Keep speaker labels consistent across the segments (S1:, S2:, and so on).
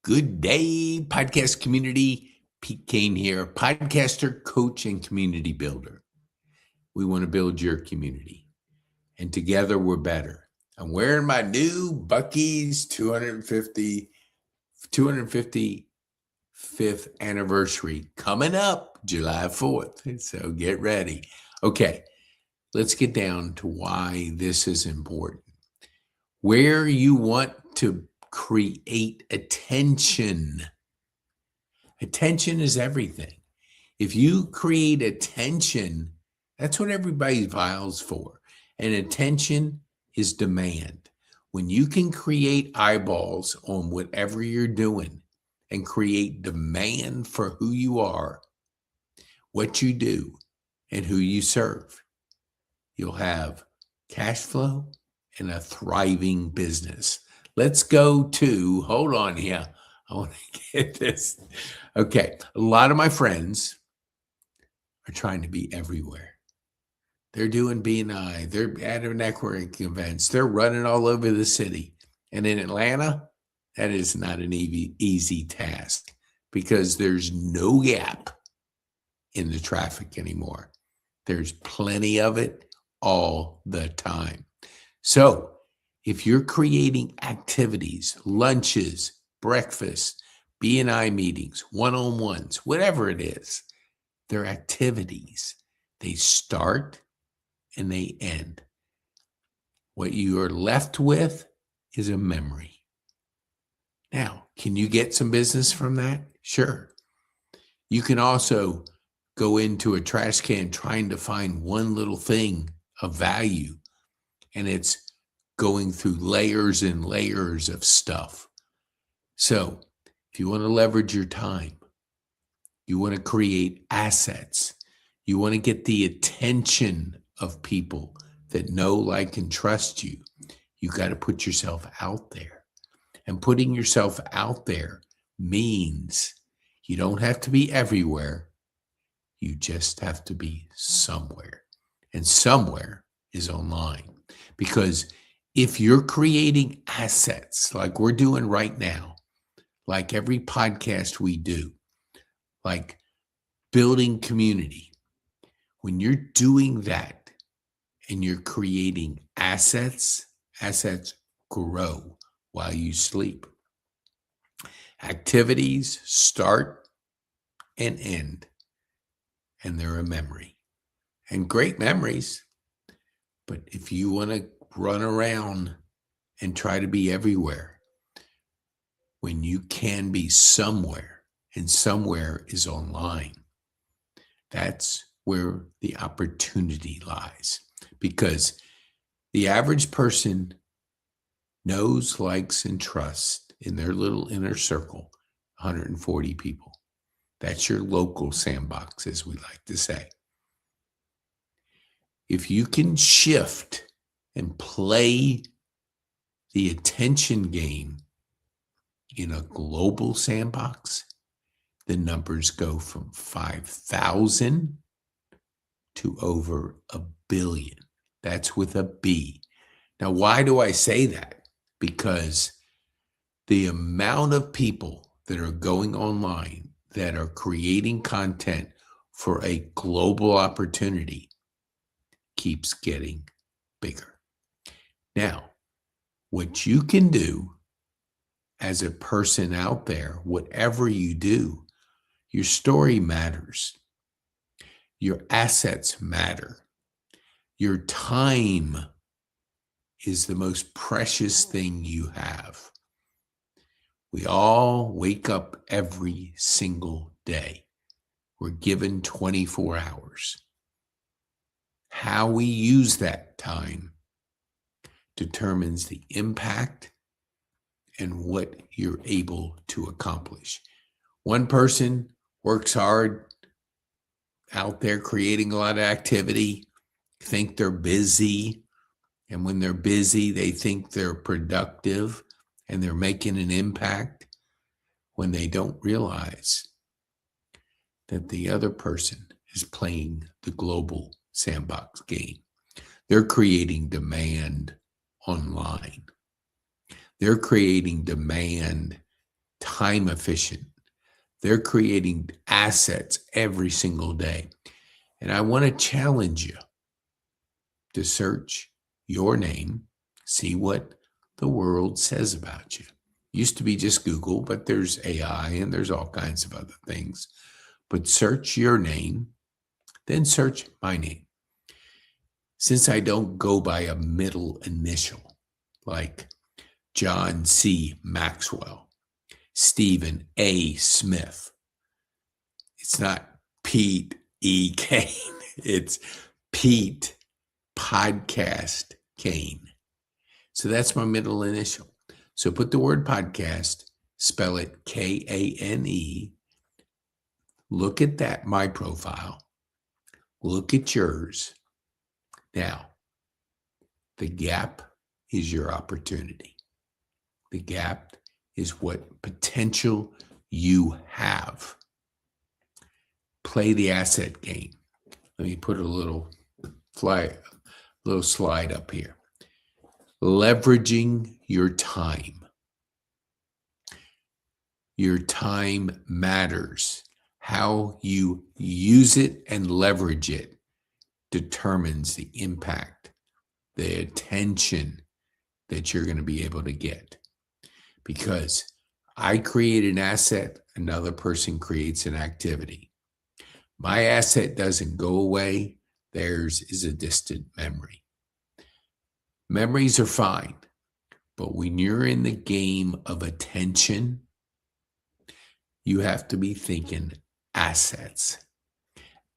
S1: Good day, podcast community. Pete Kane here, podcaster, coach, and community builder. We want to build your community, and together we're better. I'm wearing my new Buc-ee's 255th anniversary coming up July 4th. So get ready. Okay, let's get down to why this is important. Where you want to create attention. Attention is everything. If you create attention, that's what everybody vials for. And attention is demand. When you can create eyeballs on whatever you're doing and create demand for who you are, what you do, and who you serve, you'll have cash flow and a thriving business. Let's go to, hold on here. I want to get this. Okay. A lot of my friends are trying to be everywhere. They're doing B&I. They're at networking events. They're running all over the city. And in Atlanta, that is not an easy task because there's no gap in the traffic anymore. There's plenty of it all the time. So if you're creating activities, lunches, breakfast, B&I meetings, one-on-ones, whatever it is, they're activities. They start and they end. What you are left with is a memory. Now, can you get some business from that? Sure. You can also go into a trash can trying to find one little thing of value, and it's going through layers and layers of stuff. So if you want to leverage your time, you want to create assets, you want to get the attention of people that know, like, and trust you, you got to put yourself out there. And putting yourself out there means you don't have to be everywhere. You just have to be somewhere. And somewhere is online. Because if you're creating assets like we're doing right now, like every podcast we do, like building community, when you're doing that and you're creating assets, assets grow while you sleep. Activities start and end, and they're a memory. And great memories. But if you want to run around and try to be everywhere, when you can be somewhere, and somewhere is online, that's where the opportunity lies. Because the average person knows, likes, and trusts in their little inner circle 140 people. That's your local sandbox, as we like to say. If you can shift and play the attention game in a global sandbox, the numbers go from 5,000 to over 1 billion. That's with a B. Now, why do I say that? Because the amount of people that are going online that are creating content for a global opportunity keeps getting bigger. Now, what you can do as a person out there, whatever you do, your story matters. Your assets matter. Your time is the most precious thing you have. We all wake up every single day. We're given 24 hours. How we use that time determines the impact and what you're able to accomplish. One person works hard out there creating a lot of activity, think they're busy, and when they're busy, they think they're productive and they're making an impact when they don't realize that the other person is playing the global sandbox game. They're creating demand online. They're creating demand time efficient. They're creating assets every single day. And I want to challenge you to search your name, see what the world says about you. Used to be just Google, but there's AI and there's all kinds of other things. But search your name, then search my name. Since I don't go by a middle initial, like John C. Maxwell, Stephen A. Smith, it's not Pete E. Kane, it's Pete Podcast Kane. So that's my middle initial. So put the word podcast, spell it Kane. Look at that, my profile. Look at yours. Now, the gap is your opportunity. The gap is what potential you have. Play the asset game. Let me put a little slide up here. Leveraging your time. Your time matters. How you use it and leverage it determines the impact, the attention that you're going to be able to get. Because I create an asset, another person creates an activity. My asset doesn't go away. Theirs is a distant memory. Memories are fine, but when you're in the game of attention, you have to be thinking assets.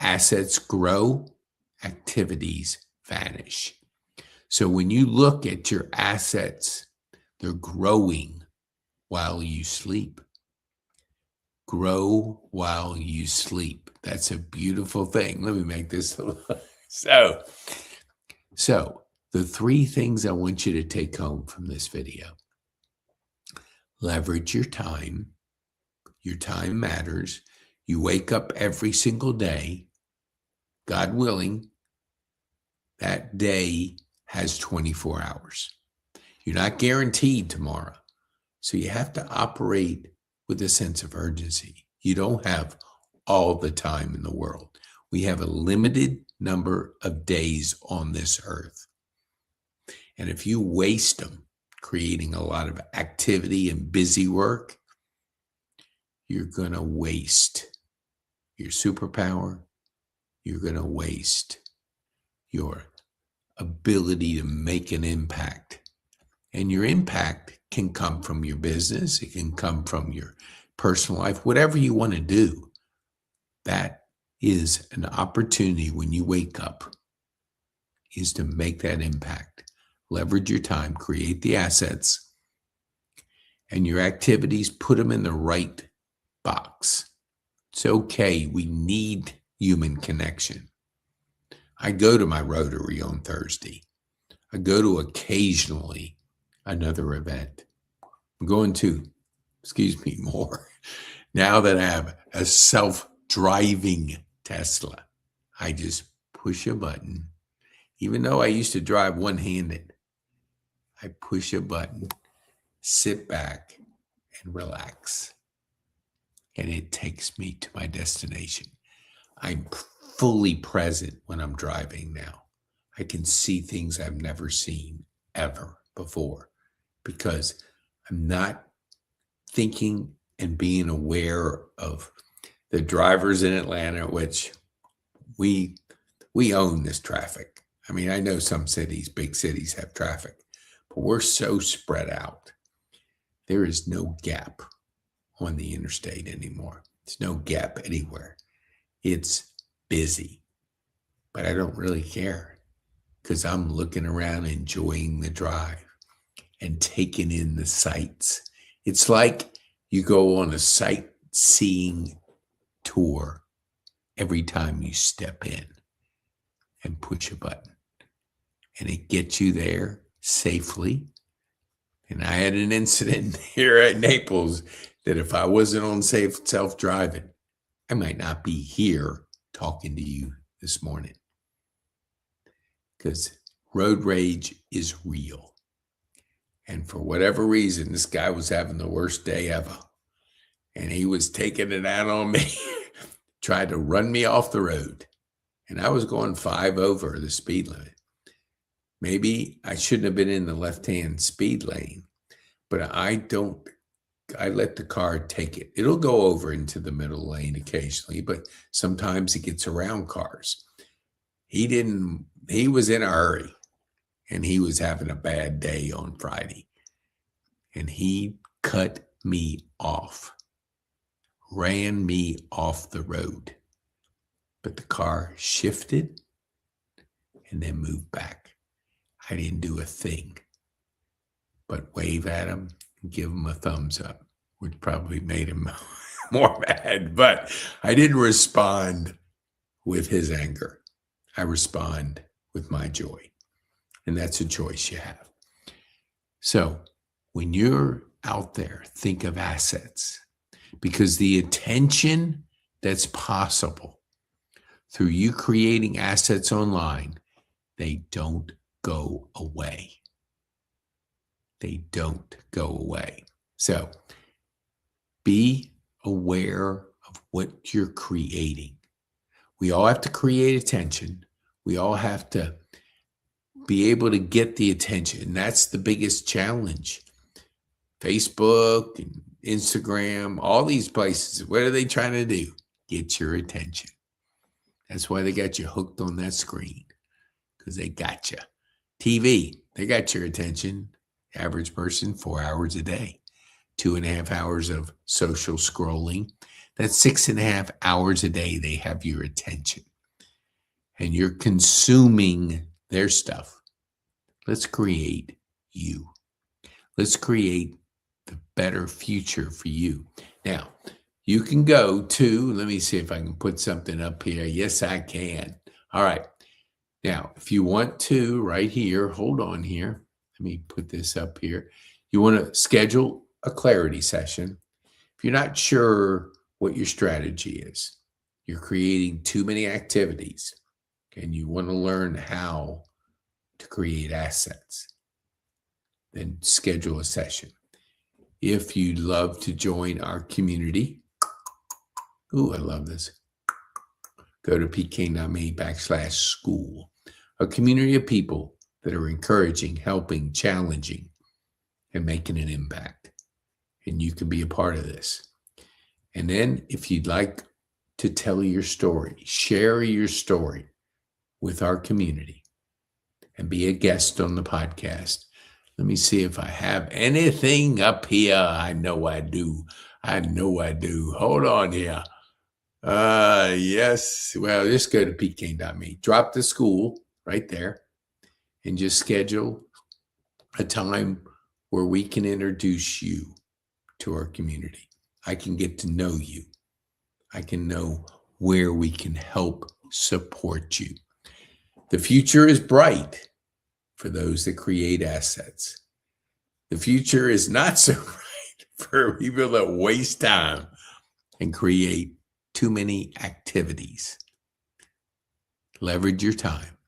S1: Assets grow, activities vanish. So when you look at your assets, they're growing while you sleep. Grow while you sleep. That's a beautiful thing. Let me make this. So the three things I want you to take home from this video. Leverage your time. Your time matters. You wake up every single day. God willing, that day has 24 hours. You're not guaranteed tomorrow. So you have to operate with a sense of urgency. You don't have all the time in the world. We have a limited number of days on this earth. And if you waste them creating a lot of activity and busy work, you're going to waste your superpower. You're going to waste your ability to make an impact. And your impact can come from your business. It can come from your personal life, whatever you want to do. That is an opportunity when you wake up, is to make that impact. Leverage your time, create the assets, and your activities, put them in the right box. It's okay. We need human connection. I go to my Rotary on Thursday. I go to occasionally another event. I'm going to, more. Now that I have a self-driving Tesla, I just push a button. Even though I used to drive one-handed, I push a button, sit back, and relax. And it takes me to my destination. I'm fully present when I'm driving now. I can see things I've never seen ever before because I'm not thinking and being aware of the drivers in Atlanta, which we own this traffic. I mean, I know some cities, big cities have traffic, but we're so spread out. There is no gap on the interstate anymore. There's no gap anywhere. It's busy, but I don't really care because I'm looking around, enjoying the drive and taking in the sights. It's like you go on a sightseeing tour every time you step in and push a button, and it gets you there safely. And I had an incident here at Naples that if I wasn't on self-driving, I might not be here talking to you this morning, because road rage is real. And for whatever reason, this guy was having the worst day ever. and he was taking it out on me, tried to run me off the road. And I was going 5 over the speed limit. Maybe I shouldn't have been in the left-hand speed lane, but I let the car take it. It'll go over into the middle lane occasionally, but sometimes it gets around cars. He was in a hurry, and he was having a bad day on Friday, and he cut me off, ran me off the road. But the car shifted and then moved back. I didn't do a thing but wave at him and give him a thumbs up, which probably made him more mad. But I didn't respond with his anger. I respond with my joy. And that's a choice you have. So when you're out there, think of assets, because the attention that's possible through you creating assets online, they don't go away. They don't go away. So be aware of what you're creating. We all have to create attention. We all have to be able to get the attention. And that's the biggest challenge. Facebook and Instagram, all these places, what are they trying to do? Get your attention. That's why they got you hooked on that screen, because they got you. TV, they got your attention. Average person, 4 hours a day, 2.5 hours of social scrolling. That's 6.5 hours a day they have your attention. And you're consuming their stuff. Let's create you. Let's create the better future for you. Now, you can go to, let me see if I can put something up here. Yes, I can. All right. Now, if you want to, right here, hold on here. Let me put this up here. You want to schedule a clarity session. If you're not sure what your strategy is, you're creating too many activities, and you want to learn how to create assets, then schedule a session. If you'd love to join our community, ooh, I love this. Go to pkme.me/school, a community of people that are encouraging, helping, challenging, and making an impact. And you can be a part of this. And then if you'd like to tell your story, share your story with our community and be a guest on the podcast. Let me see if I have anything up here. I know I do. Hold on here. Yes. Well, just go to pkane.me. Drop the school right there and just schedule a time where we can introduce you to our community. I can get to know you. I can know where we can help support you. The future is bright for those that create assets. The future is not so bright for people that waste time and create too many activities. Leverage your time.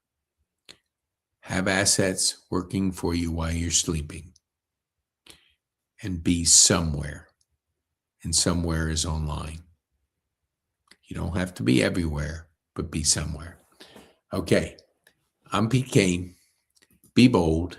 S1: Have assets working for you while you're sleeping. And be somewhere. And somewhere is online. You don't have to be everywhere, but be somewhere. Okay, I'm Pete Kane. Be bold,